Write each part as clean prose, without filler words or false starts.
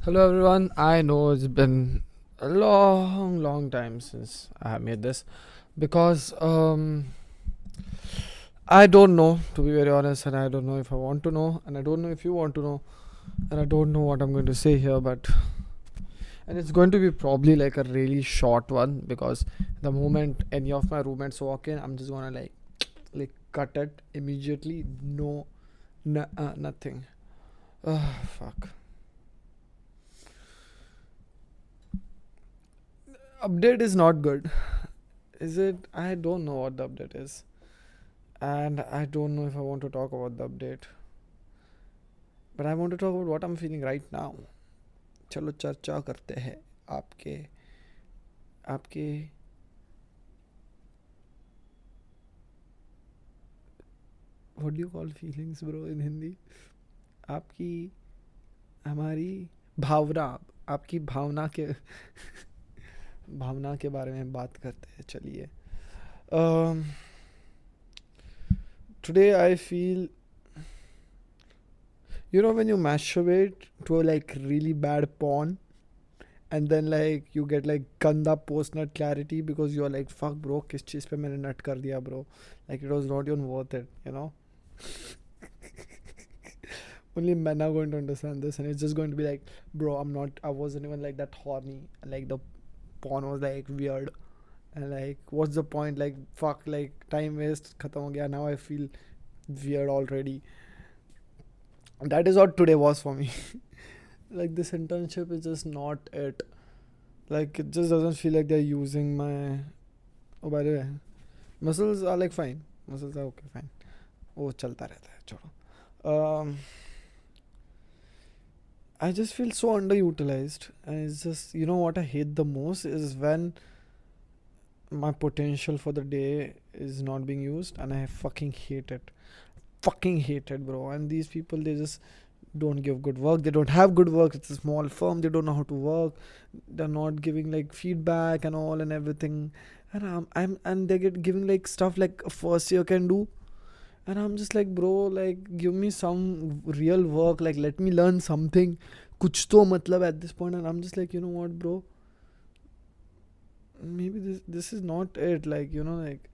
Hello everyone. I know it's been a long time since I have made this because I don't know, to be very honest, and I don't know if I want to know, and I don't know if you want to know, and I don't know what I'm going to say here, but and it's going to be probably like a really short one because the moment any of my roommates walk in, I'm just gonna like cut it immediately. No, nothing. Fuck. Update is not good. Is it? I don't know what the update is. And I don't know if I want to talk about the update. But I want to talk about what I'm feeling right now. चलो चर्चा करते हैं आपके आपके what do you call feelings bro in Hindi? आपकी हमारी भावना आपकी भावना के बारे में बात करते हैं चलिए. um, Today I feel, when you masturbate to a like really bad porn, and then like you get like ganda post nut clarity because you're like fuck bro किस चीज पे मैंने nut कर दिया bro, like it was not even worth it. Only men are going to understand this, and it's just going to be like, bro, I wasn't even like that horny, and like the porn was like weird, and like what's the point, like fuck, like time waste khatam ho gaya, now I feel weird already. And that is what today was for me. Like this internship is just not it. Like it just doesn't feel like they're using my. Oh, by the way, muscles are like fine. Muscles are okay, fine. वो चलता रहता है छोड़ो. I just feel so underutilized, and it's just, what I hate the most is when my potential for the day is not being used, and I fucking hate it. Fucking hate it, bro. And these people, they just don't give good work. They don't have good work. It's a small firm. They don't know how to work. They're not giving like feedback and all and everything. And and they get giving like stuff like a first year can do. And I'm just like, bro, like give me some real work. Like let me learn something. Kuch to matlab at this point. And I'm just like, you know what, bro? Maybe this is not it. Like, like,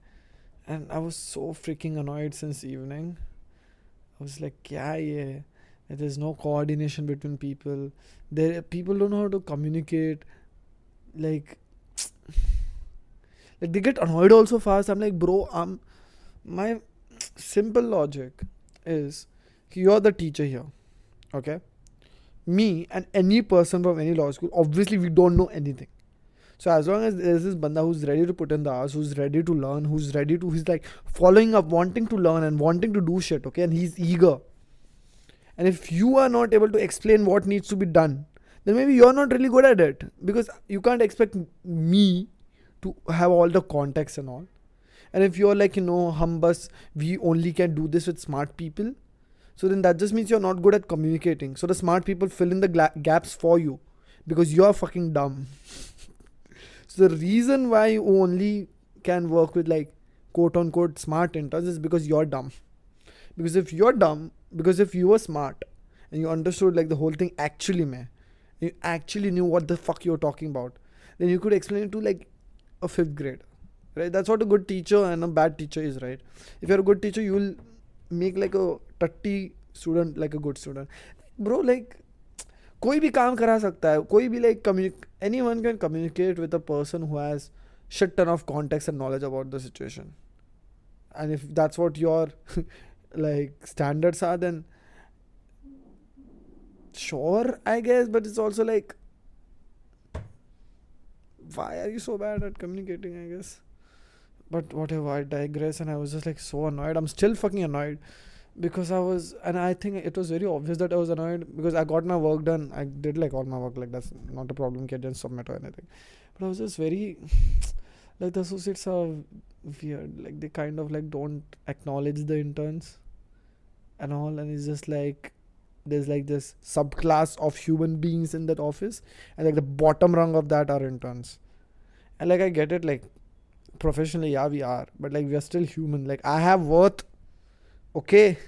and I was so freaking annoyed since evening. I was like, yeah, yeah. There's no coordination between people. People don't know how to communicate. Like, like they get annoyed also fast. I'm like, bro, my simple logic is you're the teacher here, okay? Me and any person from any law school, obviously we don't know anything. So as long as there's this banda who's ready to put in the hours, who's ready to learn, he's like following up, wanting to learn and wanting to do shit, okay? And he's eager. And if you are not able to explain what needs to be done, then maybe you're not really good at it, because you can't expect me to have all the context and all. And if you're like, humbus, we only can do this with smart people, so then that just means you're not good at communicating. So the smart people fill in the gaps for you because you're fucking dumb. So the reason why you only can work with like quote unquote smart interns is because you're dumb. Because if you're dumb, because if you were smart and you understood like the whole thing actually, man, you actually knew what the fuck you're talking about, then you could explain it to like a fifth grade, right? That's what a good teacher and a bad teacher is, right? If you're a good teacher, you will make like a 30 student like a good student, bro. Like कोई भी काम करा सकता है, कोई भी like anyone can communicate with a person who has shit ton of context and knowledge about the situation. And if that's what your like standards are, then sure, I guess. But it's also like, why are you so bad at communicating, I guess? But whatever, I digress. And I was just like so annoyed. I'm still fucking annoyed because and I think it was very obvious that I was annoyed because I got my work done. I did like all my work, like that's not a problem, kid, didn't submit or anything. But I was just very like, the associates are weird. Like they kind of like don't acknowledge the interns and all, and it's just like there's like this subclass of human beings in that office, and like the bottom rung of that are interns. And like I get it, like professionally, yeah, we are, but like we are still human. Like I have worth, okay?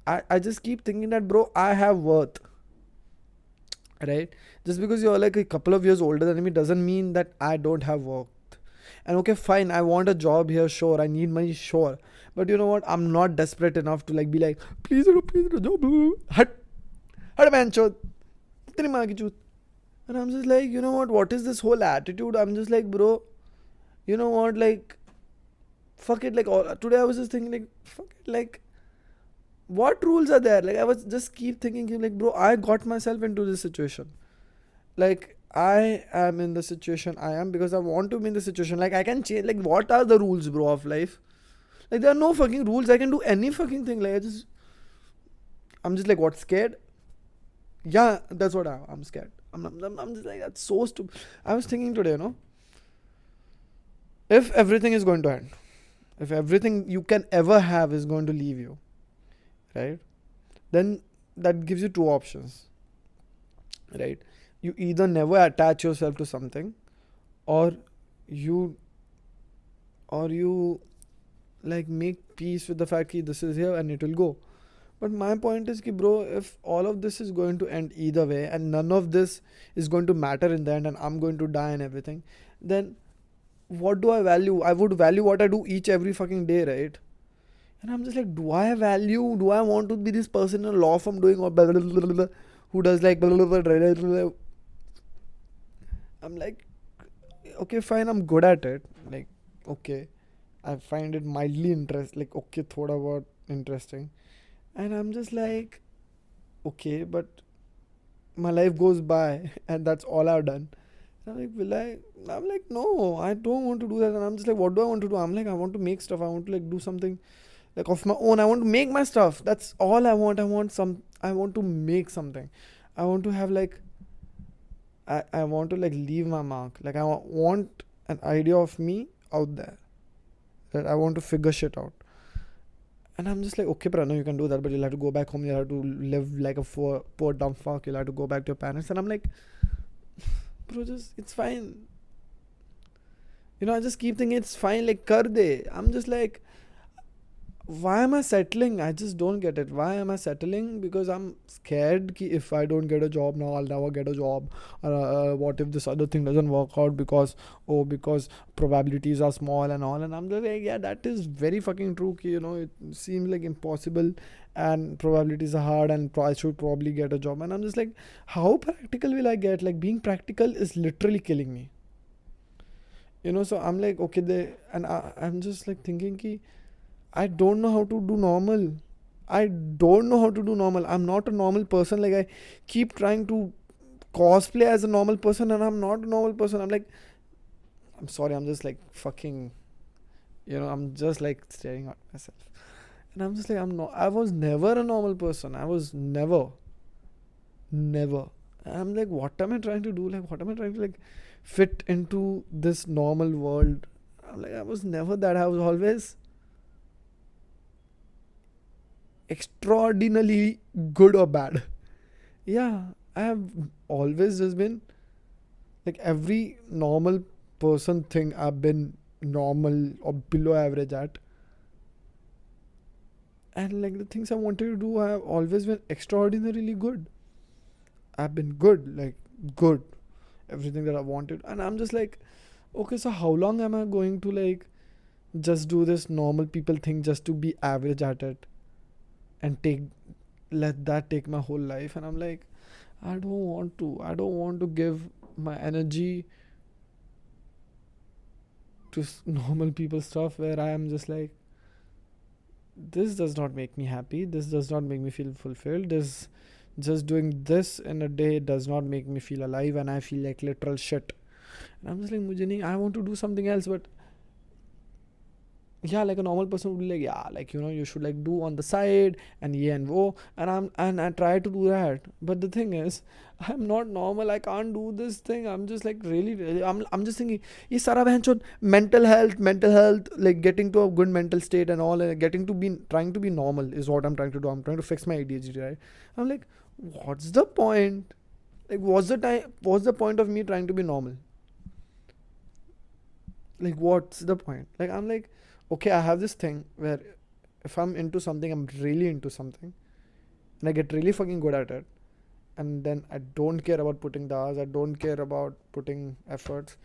I just keep thinking that, bro, I have worth. right? Just because you're like a couple of years older than me doesn't mean that I don't have work. And okay, fine, I want a job here, sure. I need money, sure. But you know what? I'm not desperate enough to like be like, please, job. Hut man, chod. Teri maa ki choot. And I'm just like, you know what? What is this whole attitude? I'm just like, bro, you know what? Like, fuck it. Like, today I was just thinking, like, fuck it. Like, what rules are there? Like, I was just keep thinking, like, bro, I got myself into this situation. Like, I am in the situation I am because I want to be in the situation. Like, I can change. Like, what are the rules, bro, of life? Like, there are no fucking rules. I can do any fucking thing. Like, I'm just like, what, scared? Yeah, that's what I'm scared. I'm just like, that's so stupid. I was thinking today, if everything is going to end, if everything you can ever have is going to leave you, right? Then that gives you two options, right? You either never attach yourself to something, or you you like make peace with the fact that this is here and it will go. But my point is ki bro, if all of this is going to end either way and none of this is going to matter in the end and I'm going to die and everything, then what do I value? I would value what I do each every fucking day, right? And I'm just like, do I want to be this person in a law firm doing or blah, blah, blah, blah, blah, who does like blah, blah, blah, blah, blah, blah. I'm like, okay, fine, I'm good at it. Like, okay, I find it mildly interesting. Like, okay, thoda bahut interesting. And I'm just like, okay, but my life goes by and that's all I've done. And I'm like, will I? I'm like, no, I don't want to do that. And I'm just like, what do I want to do? I'm like, I want to make stuff. I want to like do something like of my own. I want to make my stuff. That's all I want. I want to make something. I want to have like, I want to like leave my mark. Like I want an idea of me out there that I want to figure shit out. And I'm just like, okay, Pranav, you can do that, but you'll have to go back home. You'll have to live like a poor dumb fuck. You'll have to go back to your parents. And I'm like, bro, just, it's fine. I just keep thinking it's fine. Like, kar de. I'm just like, why am I settling? I just don't get it. Why am I settling? Because I'm scared ki if I don't get a job now, I'll never get a job. What if this other thing doesn't work out because probabilities are small and all. And I'm just like, yeah, that is very fucking true. Ki, it seems like impossible and probabilities are hard and I should probably get a job. And I'm just like, how practical will I get? Like, being practical is literally killing me. So I'm like, okay, I'm just like thinking ki, I don't know how to do normal. I don't know how to do normal. I'm not a normal person. Like, I keep trying to cosplay as a normal person and I'm not a normal person. I'm like, I'm sorry, I'm just like fucking, I'm just like staring at myself. And I'm just like, I was never a normal person. I was never. I'm like, what am I trying to do? Like, what am I trying to like fit into this normal world? I'm like, I was never that. I was always extraordinarily good or bad. Yeah, I have always just been like every normal person thing I've been normal or below average at. And like the things I wanted to do, I have always been extraordinarily good. I've been good, like good. Everything that I wanted. And I'm just like, okay, so how long am I going to like just do this normal people thing just to be average at it? And let that take my whole life. And I'm like, I don't want to give my energy to normal people stuff where I am just like, this does not make me happy, this does not make me feel fulfilled, this just doing this in a day does not make me feel alive and I feel like literal shit. And I'm just like, mujhe nahi, I want to do something else. But yeah, like a normal person would be like, yeah, like you should like do on the side and yeah and wo, and I try to do that. But the thing is, I'm not normal. I can't do this thing. I'm just like really I'm just thinking, ye sara bhenchod mental health, like getting to a good mental state and all, getting to be trying to be normal is what I'm trying to do. I'm trying to fix my ADHD, right? I'm like, what's the point? Like, what's the point of me trying to be normal? Like, what's the point? Like, I'm like, okay, I have this thing where if I'm into something, I'm really into something and I get really fucking good at it. and then I don't care about putting the hours, I don't care about putting efforts,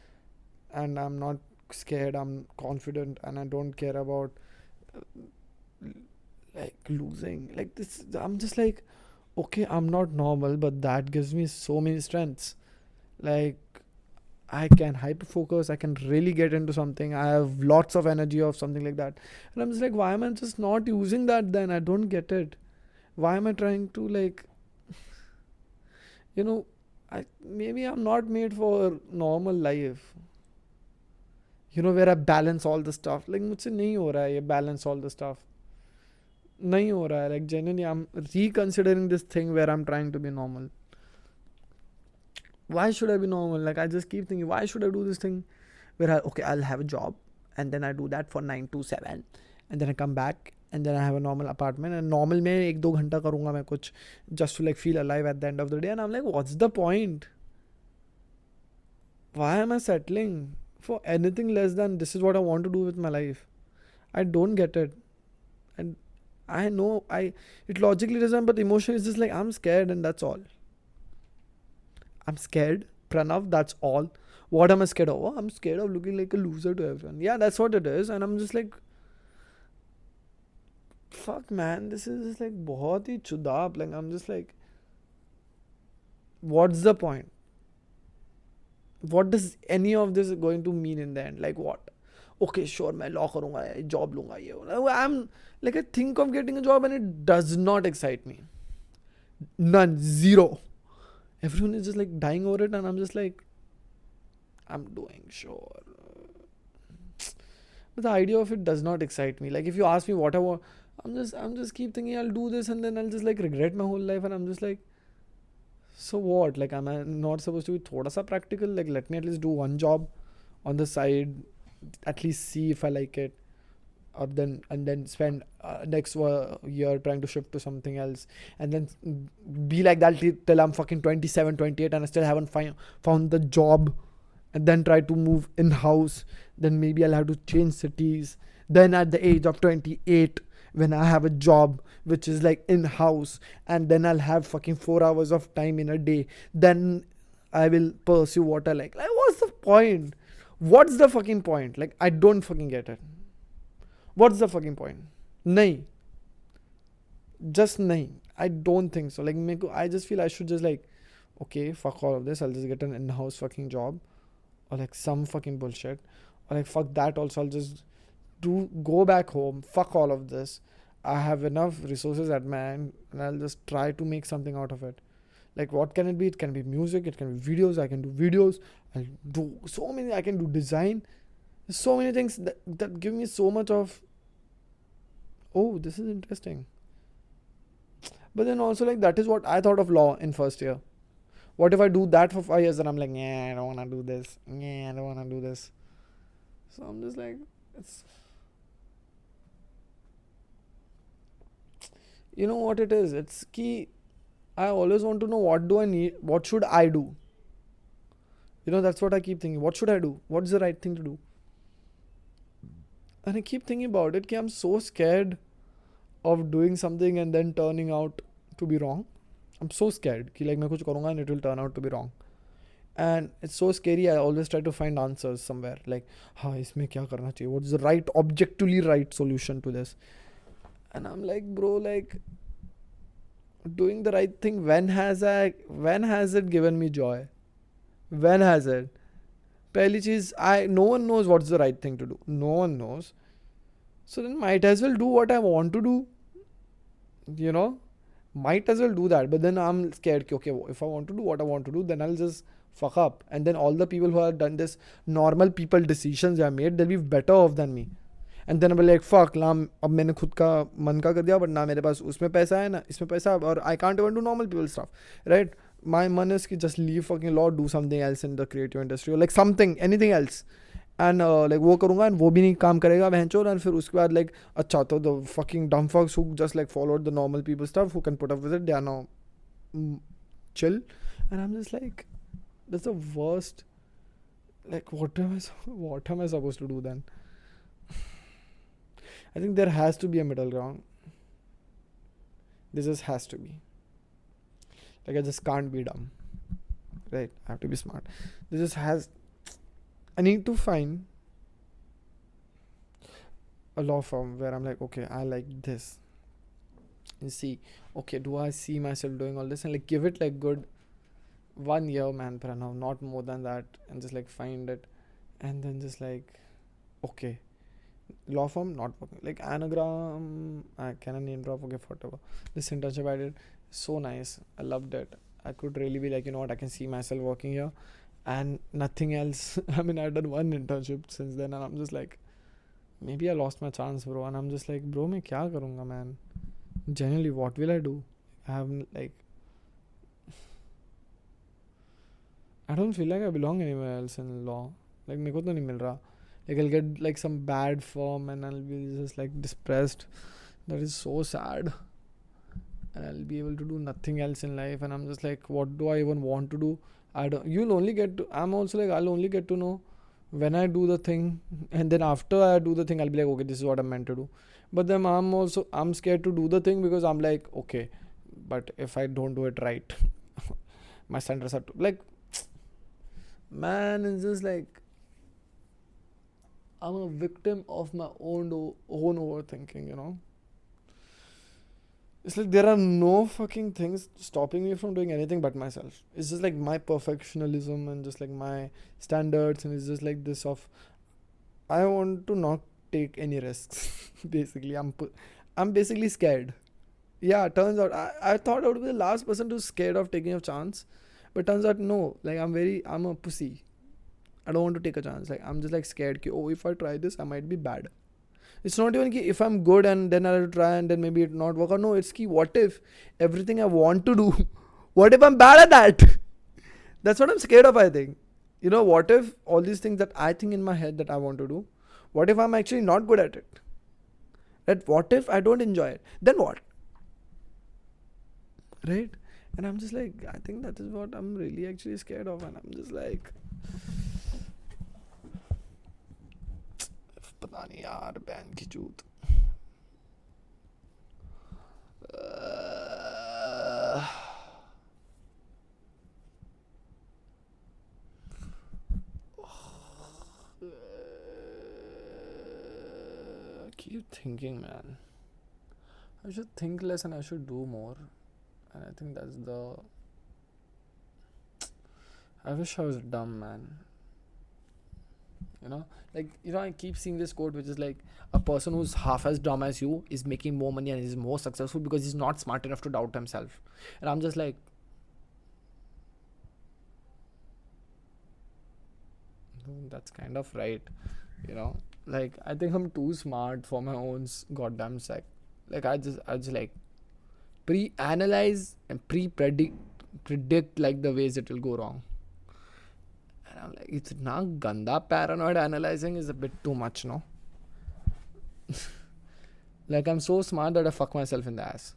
and I'm not scared, I'm confident, and I don't care about like losing. Like this, I'm just like, okay, I'm not normal, but that gives me so many strengths. Like I can hyper focus, I can really get into something, I have lots of energy of something like that. And I'm just like, why am I just not using that then? I don't get it. Why am I trying to like, you know, I maybe I'm not made for normal life. Where I balance all the stuff. Like मुझसे नहीं हो रहा है ये balance all the stuff. नहीं हो रहा है. Like genuinely I'm reconsidering this thing where I'm trying to be normal. Why should I be normal? Like I just keep thinking, why should I do this thing where I'll have a job and then I do that for 9 to 7 and then I come back and then I have a normal apartment and normal में 1-2 घंटा करूँगा मैं कुछ just to like feel alive at the end of the day, and I'm like, what's the point? Why am I settling for anything less than this is what I want to do with my life? I don't get it. And I know it logically doesn't, but emotion is just like I'm scared and that's all. I'm scared, Pranav, that's all. What am I scared of? Oh, I'm scared of looking like a loser to everyone. Yeah, that's what it is. And I'm just like, fuck man, this is just like बहुत ही chudap. Like I'm just like, what's the point? What does any of this going to mean in the end? Like what? Okay, sure, मैं law करूँगा, job लूँगा ये. I'm like, I think of getting a job and it does not excite me. None, zero. Everyone is just like dying over it, and I'm just like, I'm doing sure. But the idea of it does not excite me. Like if you ask me what I want, I'm just keep thinking I'll do this and then I'll just like regret my whole life, and I'm just like, so what? Like am I not supposed to be thoda sa practical? Like let me at least do one job on the side, at least see if I like it, or then spend next year trying to shift to something else, and then be like that till I'm fucking 27, 28, and I still haven't found the job, and then try to move in house. Then maybe I'll have to change cities. Then at the age of 28, when I have a job which is like in house, and then I'll have fucking 4 hours of time in a day, then I will pursue what I like. Like what's the point? What's the fucking point? Like I don't fucking get it. What's the fucking point? Nahi. Just nahi. I don't think so. Like I just feel I should just like, okay, fuck all of this. I'll just get an in-house fucking job, or like some fucking bullshit, or like fuck that also. I'll just go back home. Fuck all of this. I have enough resources at my end, and I'll just try to make something out of it. Like what can it be? It can be music. It can be videos. I can do videos. I'll do so many. I can do design. There's so many things that give me so much of, oh, this is interesting. But then also like that is what I thought of law in first year. What if I do that for 5 years and I'm like, yeah, I don't wanna do this. Yeah, I don't wanna do this. So I'm just like, it's, you know what it is? It's key. I always want to know what do I need, what should I do? That's what I keep thinking. What should I do? What's the right thing to do? And I keep thinking about it. I'm so scared of doing something and then turning out to be wrong. I'm so scared कि like मैं कुछ करूँगा and it will turn out to be wrong. And it's so scary. I always try to find answers somewhere. Like, हाँ इसमें क्या करना चाहिए? What's the right, objectively right solution to this? And I'm like, bro, like doing the right thing. When has it given me joy? When has it? पहली चीज, no one knows what's the right thing to do. No one knows. So then might as well do what I want to do. Might as well do that. But then I'm scared, okay, if I want to do what I want to do, then I'll just fuck up. And then all the people who have done this, normal people decisions they have made, they'll be better off than me. And then I'll be like, fuck, अब मैंने खुद का मन का कर दिया, but ना मेरे पास उसमें पैसा है ना इसमें पैसा, और I can't even do normal people stuff, right? My मन is कि just leave fucking law, do something else in the creative industry, or like something, anything else. And like वो करूँगा एंड वो भी नहीं काम करेगा बहनचोद, एंड फिर उसके बाद लाइक अच्छा तो the fucking dumb fucks who just like followed the normal people stuff who can put up with it, they are now chill. And I'm just like, that's the worst. Like what am I supposed to do then? I think there has to be a middle ground. There just has to be. Like I just can't be dumb, right? I have to be smart. This just has. I need to find a law firm where I'm like, okay, I like this, and see, okay, do I see myself doing all this, and like give it like good 1 year, man, Pranav, not more than that, and just like find it, and then just like, okay, law firm not working, like anagram, I can I name drop, okay, whatever. This internship I did, so nice, I loved it. I could really be like, you know what, I can see myself working here and nothing else. I mean, I've done one internship since then, and I'm just like, maybe I lost my chance, bro. And I'm just like, bro, मैं क्या करूँगा, man? Genuinely, what will I do? I have like, I don't feel like I belong anywhere else in law. Like मेरे को तो नहीं मिल रहा. Like I'll get like some bad firm and I'll be just like depressed. That is so sad. And I'll be able to do nothing else in life. And I'm just like, what do I even want to do? I don't. You'll only get to. I'm also like, I'll only get to know when I do the thing, and then after I do the thing, I'll be like, okay, this is what I'm meant to do. But then I'm scared to do the thing because I'm like, okay, but if I don't do it right, my standards are like, man, it's just like I'm a victim of my own overthinking, you know. It's like there are no fucking things stopping me from doing anything but myself. It's just like my perfectionism and just like my standards, and it's just like this of I want to not take any risks. Basically, I'm basically scared. Yeah, turns out I thought I would be the last person to scared of taking a chance, but turns out no. Like I'm a pussy. I don't want to take a chance. Like I'm just like scared. Ki, oh, if I try this, I might be bad. It's not even if I'm good and then I'll try and then maybe it not work out. No, it's key. What if everything I want to do? What if I'm bad at that? That's what I'm scared of. I think. You know, what if all these things that I think in my head that I want to do, what if I'm actually not good at it? That what if I don't enjoy it? Then what? Right? And I'm just like, I think that is what I'm really actually scared of, and I'm just like, पता नहीं यार बहन की चूत. Keep thinking, man. I should think less and I should do more. And I think that's the. I wish I was dumb, man. You know, like, you know, I keep seeing this quote which is like, a person who's half as dumb as you is making more money and is more successful because he's not smart enough to doubt himself. And I'm just like, that's kind of right, you know. Like, I think I'm too smart for my own goddamn sake. Like, I just like pre-analyze and predict like the ways it will go wrong. And I'm like, it's not ganda paranoid analyzing is a bit too much, no? Like, I'm so smart that I fuck myself in the ass.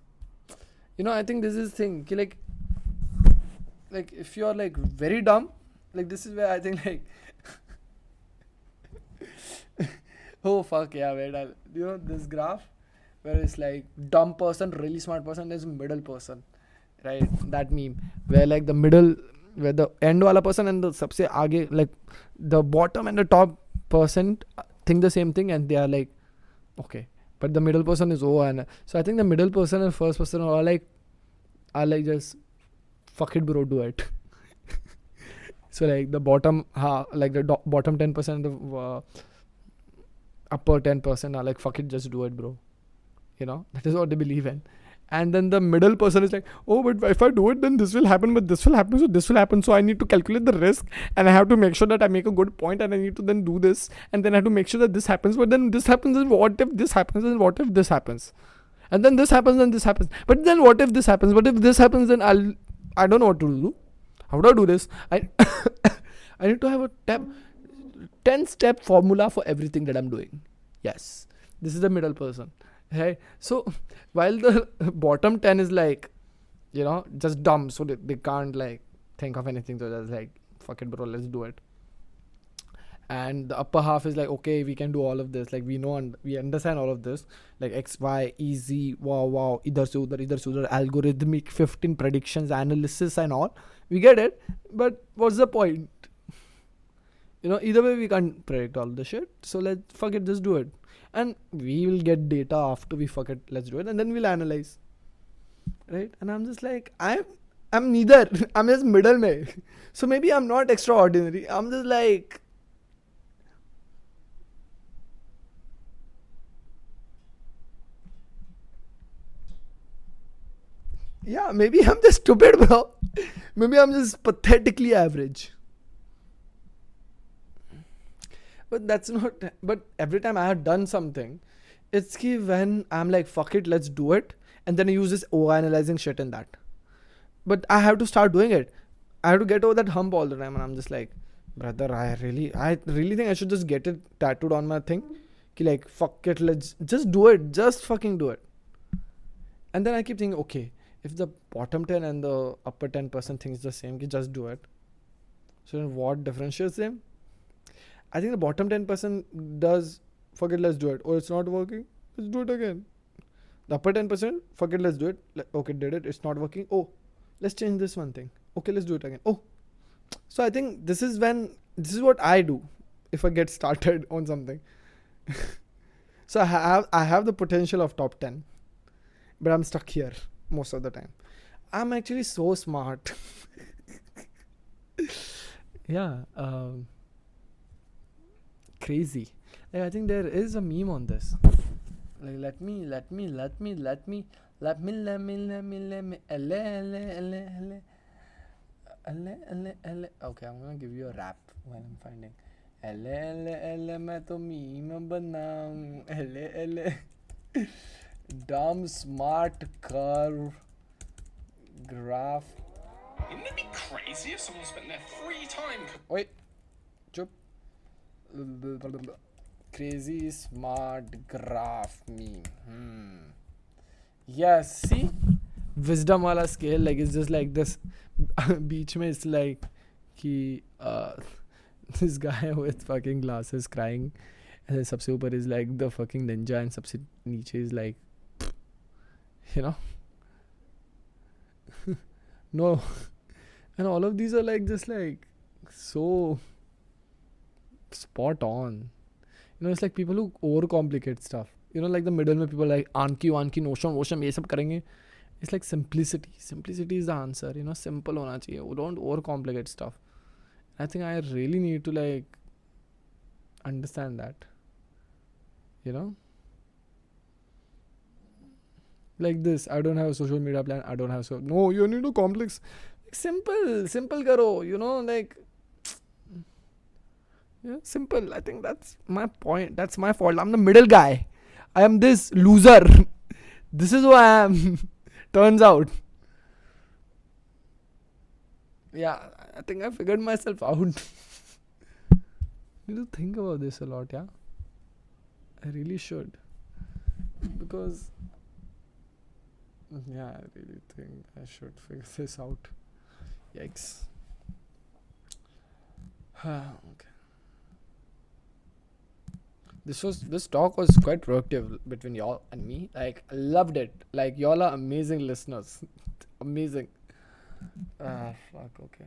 You know, I think this is the thing. Like if you're like very dumb, like this is where I think like, oh fuck yeah, wait, you know this graph where it's like dumb person, really smart person, there's middle person, right? That meme where like the middle, where the end wala person and the sabse aage, like the bottom and the top person think the same thing and they are like, okay, but the middle person is over. And so I think the middle person and first person are like just fuck it, bro, do it. So like the bottom like the bottom 10%, the upper 10% are like, fuck it, just do it, bro. You know, that is what they believe in. And then the middle person is like, oh, but if I do it, then this will happen, but this will happen, so this will happen. So I need to calculate the risk and I have to make sure that I make a good point and I need to then do this. And then I have to make sure that this happens. But then this happens, and what if this happens, and what if this happens? And then this happens, and this happens. But then what if this happens? What if this happens? Then I don't know what to do. How do I do this? I need to have a 10-step formula for everything that I'm doing. Yes. This is the middle person. Right? So while the bottom 10 is like, you know, just dumb, so they can't like think of anything, so just like, fuck it, bro, let's do it. and the upper half is like, okay, we can do all of this, like we know and we understand all of this, like x y easy, wow wow, idhar se udhar, algorithmic 15 predictions analysis and all, we get it. But what's the point? Either way we can't predict all the shit, so let's fuck it, just do it. And we will get data after we fuck it, let's do it, and then we'll analyze, right? And I'm just like, I'm neither. I'm just middle me. So maybe I'm not extraordinary, I'm just like, yeah, maybe I'm just stupid, bro. Maybe I'm just pathetically average. But that's not. But every time I have done something, it's ki when I'm like, fuck it, let's do it. And then I use this analyzing shit in that. But I have to start doing it. I have to get over that hump all the time. And I'm just like, brother, I really think I should just get it tattooed on my thing. Ki like, fuck it, let's just do it. Just fucking do it. And then I keep thinking, okay, if the bottom 10 and the upper 10% thinks the same, ki just do it. So then what differentiates them? I think the bottom 10% does, fuck it, let's do it. Oh, it's not working, let's do it again. The upper 10%, fuck it, let's do it. Okay, did it, it's not working. Oh, let's change this one thing. Okay, let's do it again. Oh, so I think this is what I do if I get started on something. So I have the potential of top 10, but I'm stuck here most of the time. I'm actually so smart. Yeah. Crazy. Like, I think there is a meme on this. Like, let me, okay, I'm gonna give you a rap while I'm finding. मैं तो meme बनाऊं, dumb smart curve graph. Wouldn't it be crazy if someone spent their free time? Wait, chup. Crazy smart graph meme. Yes, see, wisdom wala scale, like it's just like this. Beach mein it's like he this guy with fucking glasses crying, and then सबसे ऊपर is like the fucking ninja, and सबसे नीचे is like, you know. No. And all of these are like just like so spot on. It's like people who overcomplicate stuff. Like the middle में people like आनकी notion ये सब करेंगे. It's like simplicity. Simplicity is the answer. Simple होना चाहिए. Don't overcomplicate stuff. I think I really need to like understand that. Like this, I don't have a social media plan. I don't have no. You need to complex. Simple karo. Like. Yeah, simple. I think that's my point. That's my fault. I'm the middle guy. I am this loser. This is who I am. Turns out. Yeah, I think I figured myself out. Need to think about this a lot, yeah? I really should. Because, yeah, I really think I should figure this out. Yikes. Okay. This talk was quite productive between y'all and me. Like, I loved it. Like, y'all are amazing listeners. Amazing. Fuck, okay.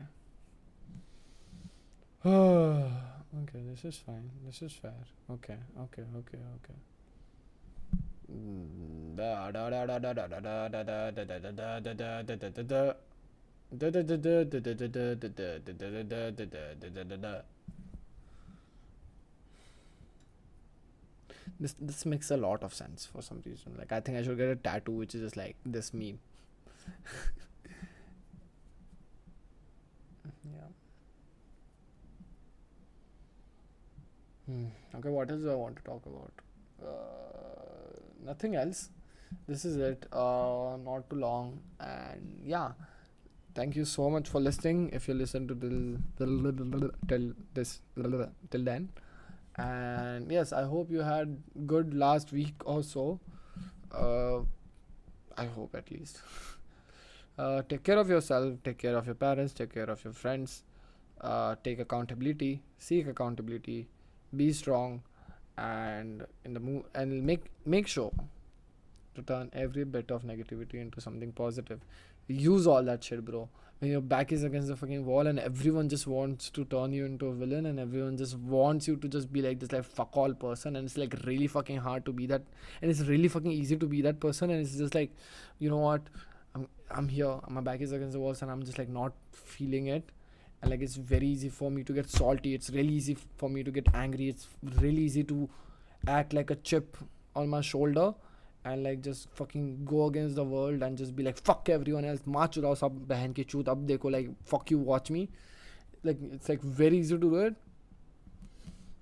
Okay, this is fine. This is fair. Okay. This makes a lot of sense for some reason. Like, I think I should get a tattoo which is just like this meme. Yeah. Okay, what else do I want to talk about? Nothing else. This is it. Not too long. And yeah, thank you so much for listening. If you listen to till then. And yes, I hope you had good last week or so. I hope at least. Take care of yourself. Take care of your parents. Take care of your friends. take accountability, seek accountability, be strong, and and make sure to turn every bit of negativity into something positive. Use all that shit, bro. When your back is against the fucking wall and everyone just wants to turn you into a villain and everyone just wants you to just be like this like fuck all person, and it's like really fucking hard to be that, and it's really fucking easy to be that person, and it's just like, you know what, I'm here, my back is against the walls and I'm just like not feeling it, and like it's very easy for me to get salty, it's really easy for me to get angry, it's really easy to act like a chip on my shoulder and like just fucking go against the world and just be like fuck everyone else, maa chudao sab behan ki chut, ab dekho, like fuck you, watch me. Like it's like very easy to do it.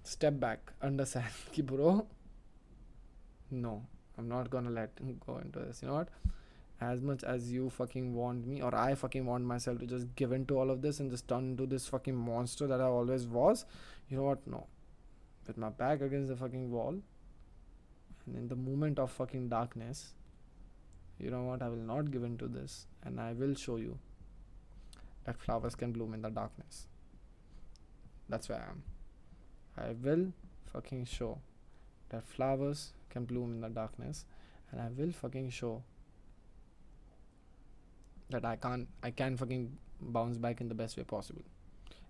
Step back, understand ki bro, no, I'm not gonna let him go into this. You know what, as much as you fucking want me or I fucking want myself to just give in to all of this and just turn into this fucking monster that I always was, you know what, no, with my back against the fucking wall and in the moment of fucking darkness, you know what, I will not give in to this and I will show you that flowers can bloom in the darkness. That's where I am. I will fucking show that flowers can bloom in the darkness, and I will fucking show that I can fucking bounce back in the best way possible,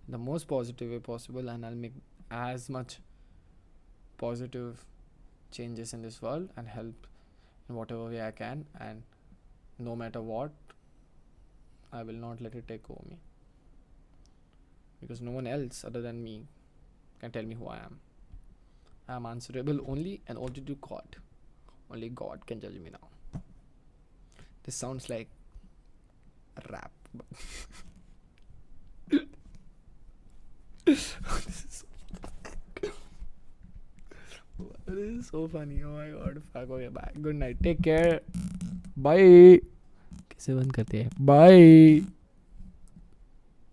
in the most positive way possible, and I'll make as much positive changes in this world and help in whatever way I can, and no matter what, I will not let it take over me, because no one else other than me can tell me who I am. I am answerable only and only to God. Only God can judge me now. This sounds like a rap. This is so funny. Oh my God. Fuck, okay, bye. Good night. Take care. Bye. कैसे बंद करते हैं? Bye.